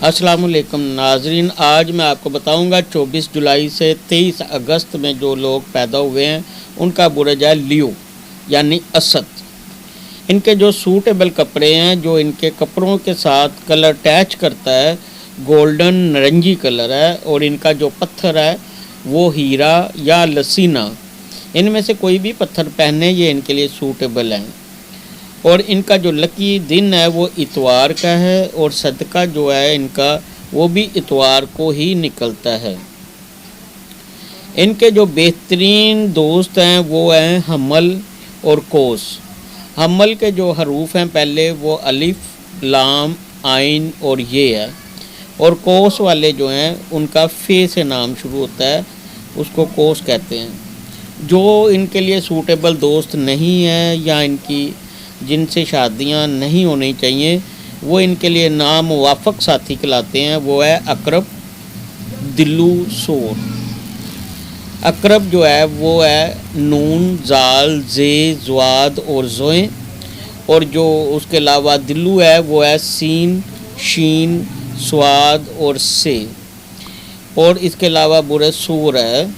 अस्सलाम वालेकुम नाजरीन, आज मैं आपको बताऊंगा 24 जुलाई से 23 अगस्त में जो लोग पैदा हुए हैं उनका बुरज है लियो यानी असद। इनके जो सूटेबल कपड़े हैं, जो इनके कपड़ों के साथ कलर अटैच करता है, गोल्डन नारंगी कलर है। और इनका जो पत्थर है वो हीरा या लसीना, इनमें से कोई भी पत्थर पहने ये इनके लिए सूटेबल हैं। और इनका जो लकी दिन है वो इतवार का है, और सदका जो है इनका वो भी इतवार को ही निकलता है। इनके जो बेहतरीन दोस्त हैं वो हैं हमल और कोस। हमल के जो हरूफ हैं पहले वो अलिफ, लाम, आइन और ये है, और कोस वाले जो हैं उनका फे से नाम शुरू होता है, उसको कोस कहते हैं। जो इनके लिए सूटेबल दोस्त नहीं है या इनकी जिनसे शादियां नहीं होनी चाहिए, वो इनके लिए नामुवाफक साथी कहलाते हैं। वो है अकरब, दिल्लू, सोर। अकरब जो है वो है नून, जाल, जे, ज्वाद और जोए। और जो उसके अलावा दिल्लू है वो है सीन, शीन, स्वाद और से। और इसके अलावा बुरे सूर है।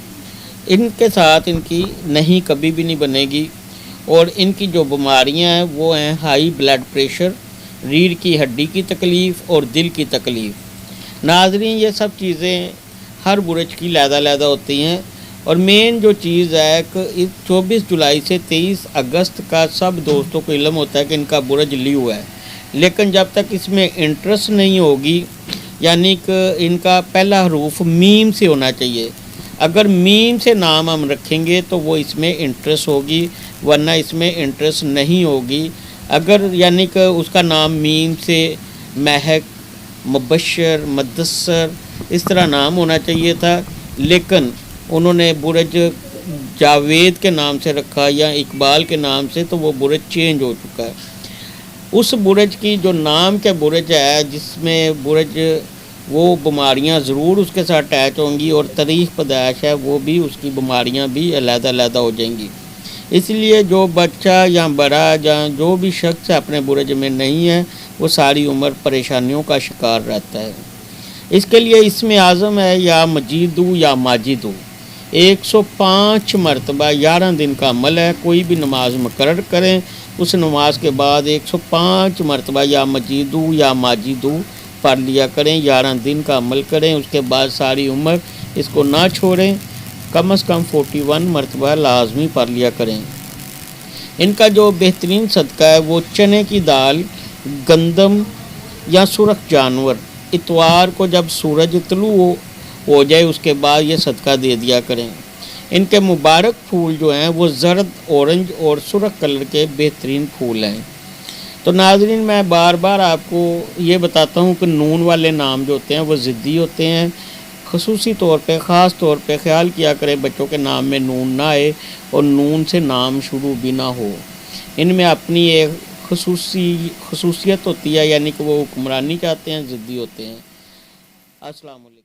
इनके साथ इनकी नहीं कभी भी नहीं बनेगी। और इनकी जो बीमारियां हैं वो हैं हाई ब्लड प्रेशर, रीढ़ की हड्डी की तकलीफ़ और दिल की तकलीफ़। नाज़रीन, ये सब चीज़ें हर बुरज की लहदा होती हैं। और मेन जो चीज़ है कि 24 जुलाई से 23 अगस्त का सब दोस्तों को इल्म होता है कि इनका बुरज लियो है, लेकिन जब तक इसमें इंटरेस्ट नहीं होगी, यानी कि इनका पहला हरूफ मीम से होना चाहिए। अगर मीम से नाम हम रखेंगे तो वो इसमें इंटरेस्ट होगी, वरना इसमें इंटरेस्ट नहीं होगी। अगर यानी कि उसका नाम मीम से महक, मुबशर, मुदस्सर इस तरह नाम होना चाहिए था, लेकिन उन्होंने बुरज जावेद के नाम से रखा या इकबाल के नाम से, तो वो बुरज चेंज हो चुका है। उस बुरज की जो नाम के बुरज है, जिसमें बुरज वो बीमारियां ज़रूर उसके साथ अटैच होंगी, और तारीख़ पैदाइश है वो भी, उसकी बीमारियां भी अलग हो जाएंगी। इसलिए जो बच्चा या बड़ा या जो भी शख्स अपने बुरज में नहीं है, वो सारी उम्र परेशानियों का शिकार रहता है। इसके लिए इसमें आज़म है या मजीदू या माजिदू। 105 मरतबा 11 दिन का अमल है। कोई भी नमाज मुकर्रर करें, उस नमाज के बाद 105 मरतबा या मजीदू या माजिदू पढ़ लिया करें। 11 दिन का अमल करें, उसके बाद सारी उम्र इसको ना छोड़ें। कम से कम 41 मरतबा लाजमी पढ़ लिया करें। इनका जो बेहतरीन सदका है वो चने की दाल, गंदम या सुरख जानवर, इतवार को जब सूरज तुलू हो जाए उसके बाद ये सदका दे दिया करें। इनके मुबारक फूल जो हैं वो जर्द, ऑरेंज और सुरख कलर के बेहतरीन फूल हैं। तो नाज़रीन, मैं बार बार आपको ये बताता हूँ कि नून वाले नाम जो होते हैं वो ज़िद्दी होते हैं। ख़ुसूसी तौर पे, ख़ास तौर पे ख्याल किया करें बच्चों के नाम में नून ना आए और नून से नाम शुरू भी ना हो। इनमें अपनी एक खसूसियत होती है, यानी कि वो हुक्मरानी चाहते हैं, ज़िद्दी होते हैं। अस्सलाम वालेकुम।